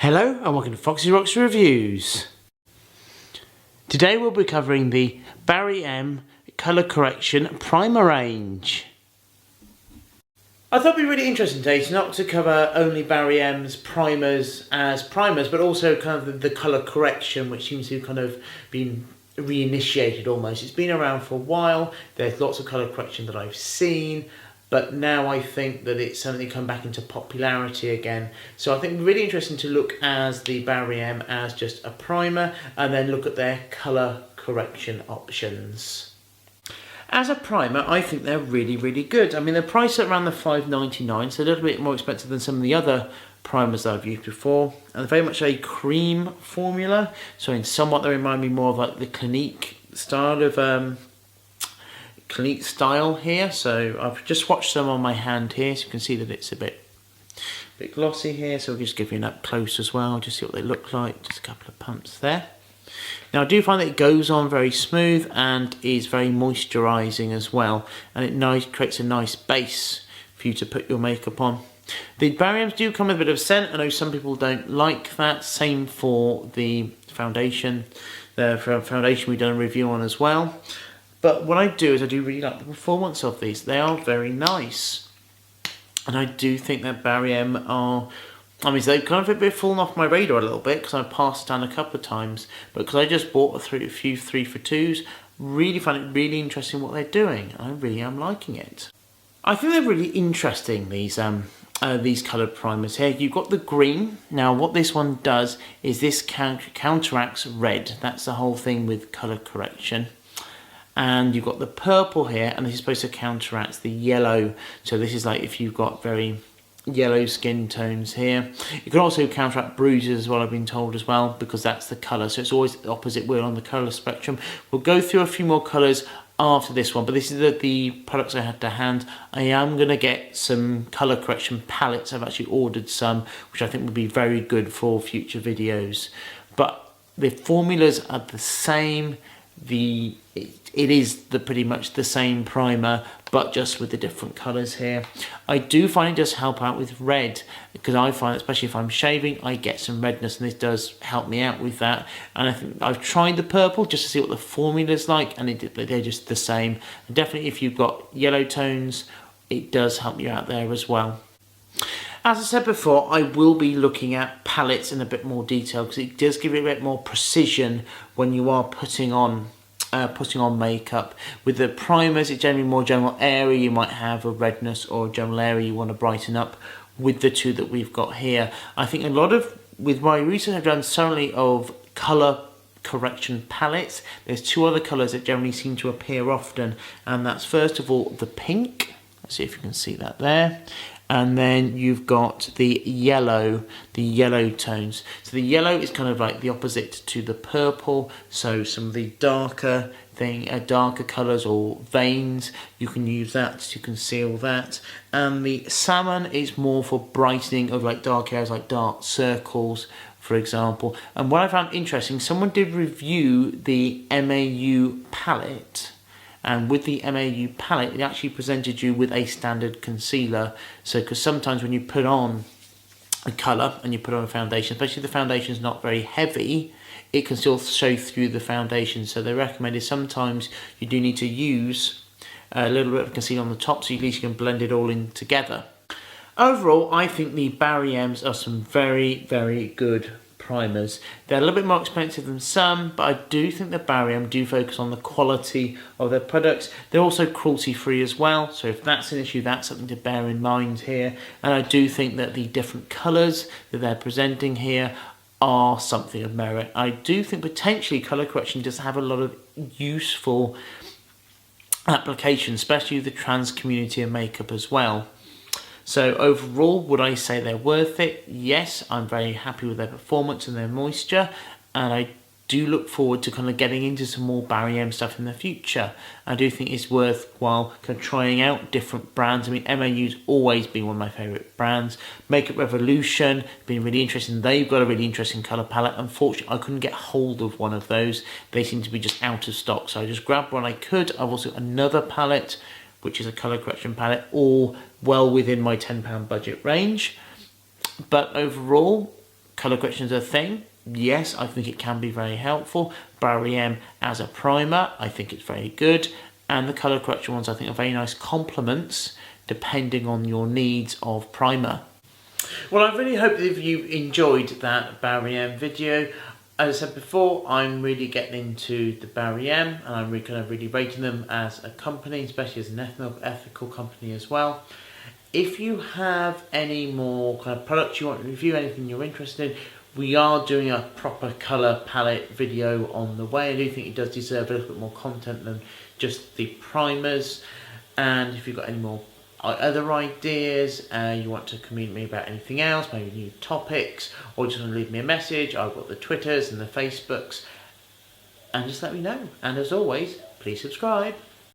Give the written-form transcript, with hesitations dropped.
Hello and welcome to Foxy Rocks Reviews. Today we'll be covering the Barry M Colour Correction Primer range. I thought it'd be really interesting today to not to cover only Barry M's primers as primers, but also kind of the colour correction, which seems to have kind of been reinitiated almost. It's been around for a while, there's lots of colour correction that I've seen, but now I think that it's suddenly come back into popularity again. So I think it's really interesting to look as the Barry M as just a primer and then look at their colour correction options. As a primer, I think they're really, really good. I mean, they're priced at around the $5.99, so a little bit more expensive than some of the other primers that I've used before. And they're very much a cream formula, so in somewhat they remind me more of like the Clinique style of Clinique style here. So I've just swatched some on my hand here, so you can see that it's a bit glossy here. So I'll just give you an up close as well, just see what they look like. Just a couple of pumps there. Now I do find that it goes on very smooth and is very moisturising as well, and it creates a nice base for you to put your makeup on. The Barry M's do come with a bit of scent. I know some people don't like that. Same for the foundation. The foundation we've done a review on as well. But what I do is I do really like the performance of these. They are very nice. And I do think that Barry M are, I mean, they've kind of a bit fallen off my radar a little bit because I've passed down a couple of times. But because I just bought a few 3 for 2s, really find it really interesting what they're doing. I really am liking it. I think they're really interesting, these coloured primers here. You've got the green. Now what this one does is this counteracts red. That's the whole thing with colour correction. And you've got the purple here, and this is supposed to counteract the yellow. So this is like if you've got very yellow skin tones here. You can also counteract bruises as well, I've been told as well, because that's the colour. So it's always the opposite wheel on the colour spectrum. We'll go through a few more colours after this one, but this is the products I had to hand. I am going to get some colour correction palettes. I've actually ordered some, which I think would be very good for future videos. But the formulas are the same. It is pretty much the same primer, but just with the different colours here. I do find it does help out with red, because I find, especially if I'm shaving, I get some redness, and this does help me out with that. And I think I've tried the purple just to see what the formula's like, and they're just the same. And definitely if you've got yellow tones, it does help you out there as well. As I said before, I will be looking at palettes in a bit more detail, because it does give you a bit more precision when you are putting on makeup. With the primers, it's generally more general area. You might have a redness or a general area you want to brighten up. With the two that we've got here, I think with my research I've done solely of colour correction palettes, there's two other colours that generally seem to appear often, and that's first of all the pink. Let's see if you can see that there. And then you've got the yellow tones. So the yellow is kind of like the opposite to the purple. So some of the darker colours or veins, you can use that to conceal that. And the salmon is more for brightening of like dark areas, like dark circles, for example. And what I found interesting, someone did review the MAU palette. And with the MAU palette, it actually presented you with a standard concealer. So, because sometimes when you put on a colour and you put on a foundation, especially if the foundation is not very heavy, it can still show through the foundation. So they recommended sometimes you do need to use a little bit of concealer on the top, so at least you can blend it all in together. Overall, I think the Barry M's are some very, very good primers. They're a little bit more expensive than some, but I do think the Barry M do focus on the quality of their products. They're also cruelty free as well, so if that's an issue, that's something to bear in mind here. And I do think that the different colours that they're presenting here are something of merit. I do think potentially colour correction does have a lot of useful applications, especially with the trans community and makeup as well. So overall, would I say they're worth it? Yes, I'm very happy with their performance and their moisture, and I do look forward to kind of getting into some more Barry M stuff in the future. I do think it's worthwhile kind of trying out different brands. I mean, MAU's always been one of my favourite brands. Makeup Revolution, been really interesting. They've got a really interesting colour palette. Unfortunately, I couldn't get hold of one of those. They seem to be just out of stock, so I just grabbed one I could. I've also got another palette, which is a colour correction palette, all well within my £10 budget range. But overall, colour correction is a thing. Yes, I think it can be very helpful. Barry M as a primer, I think it's very good. And the colour correction ones I think are very nice complements depending on your needs of primer. Well, I really hope that you enjoyed that Barry M video. As I said before, I'm really getting into the Barry M and I'm really kind of really rating them as a company, especially as an ethical company as well. If you have any more kind of products you want to review, anything you're interested in, we are doing a proper colour palette video on the way. I do think it does deserve a little bit more content than just the primers. And if you've got any more other ideas, you want to communicate me about anything else, maybe new topics, or just want to leave me a message, I've got the Twitters and the Facebooks, and just let me know. And as always, please subscribe.